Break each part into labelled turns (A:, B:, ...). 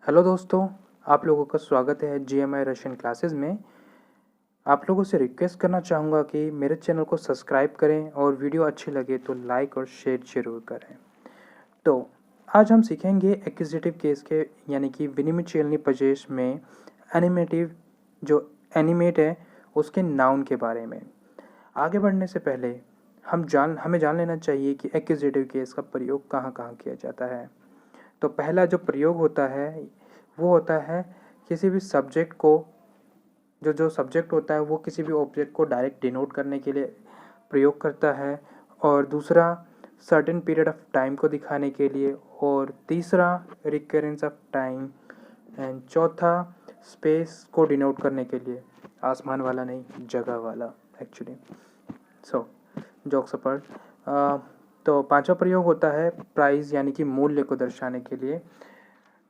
A: Hello दोस्तों, आप लोगों का स्वागत है जीएमआई रशियन क्लासेस में। आप लोगों से रिक्वेस्ट करना चाहूँगा कि मेरे चैनल को सब्सक्राइब करें और वीडियो अच्छी लगे तो लाइक और शेयर ज़रूर करें। तो आज हम सीखेंगे एक्विजिटिव केस के यानी कि विनिमिचेलनी पजेश में एनिमेटिव जो एनिमेट है उसके नाउन के बारे में। आगे बढ़ने से पहले हमें जान लेना चाहिए कि एक्विजिटिव केस का प्रयोग कहाँ कहाँ किया जाता है। तो पहला जो प्रयोग होता है वो होता है किसी भी सब्जेक्ट को जो सब्जेक्ट होता है वो किसी भी ऑब्जेक्ट को डायरेक्ट डिनोट करने के लिए प्रयोग करता है, और दूसरा सर्टेन पीरियड ऑफ टाइम को दिखाने के लिए, और तीसरा रिकरेंस ऑफ टाइम, एंड चौथा स्पेस को डिनोट करने के लिए। आसमान वाला नहीं, जगह वाला एक्चुअली। सो जोक्स अपार्ट, तो पांचवा प्रयोग होता है प्राइस यानी कि मूल्य को दर्शाने के लिए,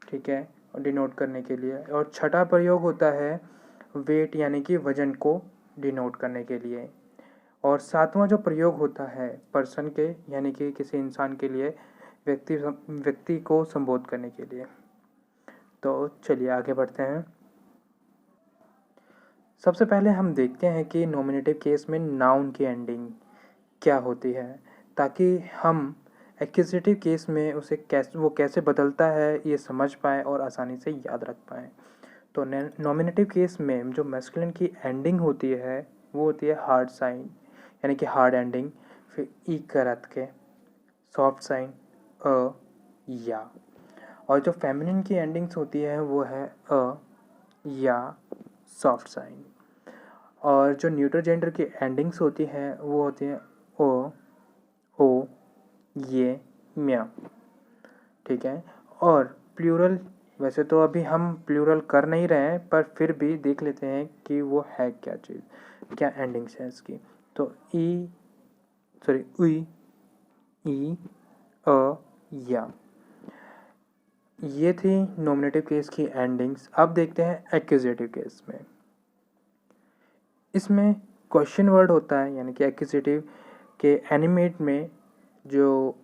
A: ठीक है, डिनोट करने के लिए। और छठा प्रयोग होता है वेट यानी कि वजन को डिनोट करने के लिए। और सातवां जो प्रयोग होता है पर्सन के यानी कि किसी इंसान के लिए, व्यक्ति को संबोध करने के लिए। तो चलिए आगे बढ़ते हैं। सबसे पहले हम देखते हैं कि नॉमिनेटिव केस में नाउन की एंडिंग क्या होती है, ताकि हम एक्विजिटिव केस में उसे कैसे बदलता है ये समझ पाएँ और आसानी से याद रख पाएँ। तो नॉमिनेटिव केस में जो मैस्कुलिन की एंडिंग होती है वो होती है हार्ड साइन यानी कि हार्ड एंडिंग, फिर ई का रथ के सॉफ्ट साइन अ या। और जो फेमिनिन की एंडिंग्स होती है वो है अ या सॉफ्ट साइन। और जो न्यूट्रल जेंडर की एंडिंग्स होती हैं वो होती हैं ओ ओ ये म्या, ठीक है। और प्लूरल, वैसे तो अभी हम प्लूरल कर नहीं रहे हैं पर फिर भी देख लेते हैं कि वो है क्या चीज़, क्या एंडिंग्स है इसकी। तो उई ई अ या, ये थी नॉमिनेटिव केस की एंडिंग्स। अब देखते हैं एक्यूजेटिव केस में। इसमें क्वेश्चन वर्ड होता है यानी कि एक्यूजेटिव के एनिमेट में जो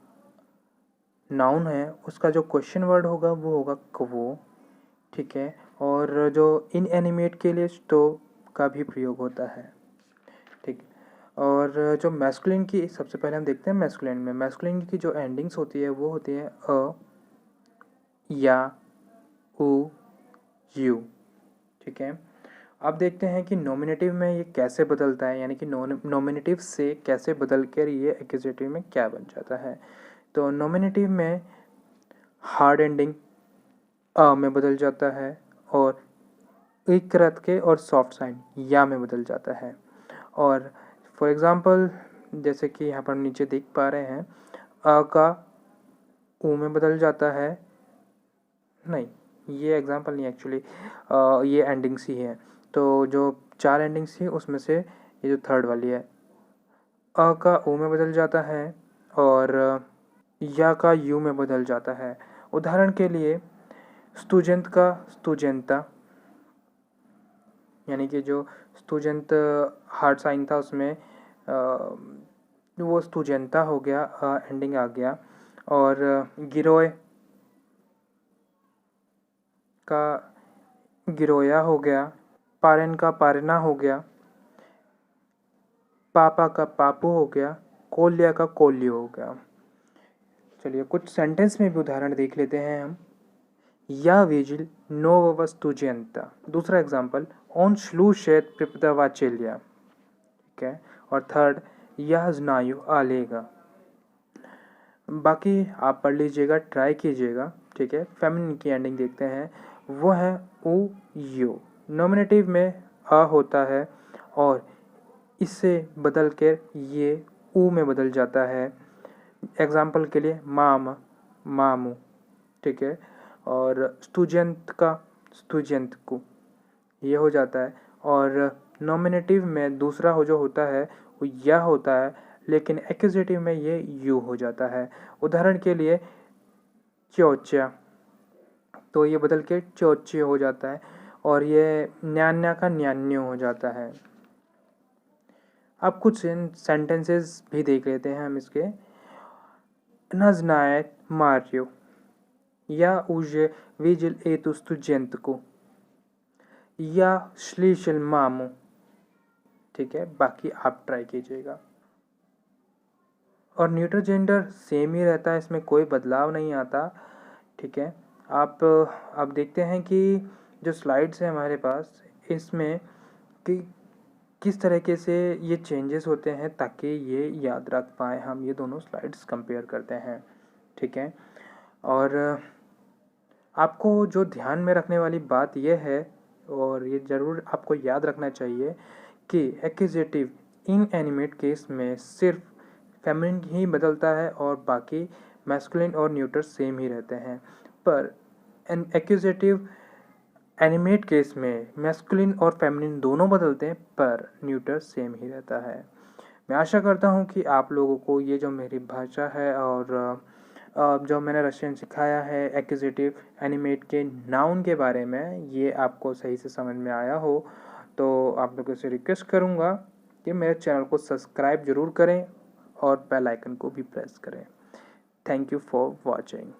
A: नाउन है उसका जो क्वेश्चन वर्ड होगा वो होगा क्वो, ठीक है। और जो इनएनिमेट के लिए तो का भी प्रयोग होता है, ठीक। और जो मैस्कुलिन की, सबसे पहले हम देखते हैं मैस्कुलिन की जो एंडिंग्स होती है वो होती है अ या उ यू, ठीक है। अब देखते हैं कि नॉमिनेटिव में ये कैसे बदलता है, यानी कि नॉमिनेटिव से कैसे बदल कर ये एक्यूजेटिव में क्या बन जाता है। तो नॉमिनेटिव में हार्ड एंडिंग अ में बदल जाता है, और एक रथ के और सॉफ्ट साइन या में बदल जाता है। और फॉर एग्ज़ाम्पल जैसे कि यहाँ पर हम नीचे देख पा रहे हैं, अ का ऊ में बदल जाता है। नहीं, ये एग्ज़ाम्पल नहीं एक्चुअली, ये एंडिंग्स ही है। तो जो चार एंडिंग्स थी उसमें से ये जो थर्ड वाली है, अ का ऊ में बदल जाता है और या का यू में बदल जाता है। उदाहरण के लिए स्तुजंत का स्तुजंता, यानी कि जो स्तुजंत हार्ड साइन था उसमें वो स्तुजंता हो गया, एंडिंग आ गया। और गिरोय का गिरोया हो गया, पारेन का पारना हो गया, पापा का पापू हो गया, कोल्या का कोल्यो हो गया। चलिए कुछ सेंटेंस में भी उदाहरण देख लेते हैं हम। या विजिल नो वस्तुजयंता, दूसरा एग्जाम्पल ऑन श्लू शेत प्रिपदवाचेल्या, ठीक है। और थर्ड यह स्नायु आलेगा। बाकी आप पढ़ लीजिएगा, ट्राई कीजिएगा, ठीक है। फेमिनिन की एंडिंग देखते हैं, वो है उ यो। नॉमिनेटिव में अ होता है और इससे बदल कर ये ऊ में बदल जाता है। एग्जाम्पल के लिए माम मामू, ठीक है। और स्तुजंत का स्तुजंत को, ये हो जाता है। और नॉमिनेटिव में दूसरा हो जो होता है वो यह होता है, लेकिन एक्यूजेटिव में ये यू हो जाता है। उदाहरण के लिए चौच्या, तो ये बदल के चौचे हो जाता है, और ये न्यान्या का न्यान्यो हो जाता है। अब कुछ सेंटेंसेस भी देख लेते हैं हम इसके। नजनायत मारियो, या उजे विजिल एतु स्टूजेंटको या श्लीशल मामू। ठीक है, बाकी आप ट्राई कीजिएगा। और न्यूट्रल जेंडर सेम ही रहता है, इसमें कोई बदलाव नहीं आता। ठीक है, आप देखते हैं कि जो स्लाइड्स हैं हमारे पास, इसमें कि किस तरीके से ये चेंजेस होते हैं ताकि ये याद रख पाएँ हम। ये दोनों स्लाइड्स कंपेयर करते हैं। ठीक है, और आपको जो ध्यान में रखने वाली बात यह है, और ये ज़रूर आपको याद रखना चाहिए कि एक्यूजेटिव इनएनिमेट केस में सिर्फ फेमिनिन ही बदलता है और बाकी मैस्कुलिन और न्यूटर सेम ही रहते हैं। पर एक्यूजेटिव एनिमेट केस में मैस्कुलिन और फेमिनिन दोनों बदलते हैं, पर न्यूटर सेम ही रहता है। मैं आशा करता हूँ कि आप लोगों को ये जो मेरी भाषा है और जो मैंने रशियन सिखाया है एक्यूजेटिव एनिमेट के नाउन के बारे में, ये आपको सही से समझ में आया हो। तो आप लोगों से रिक्वेस्ट करूँगा कि मेरे चैनल को सब्सक्राइब ज़रूर करें और बेल आइकन को भी प्रेस करें। Thank you for watching.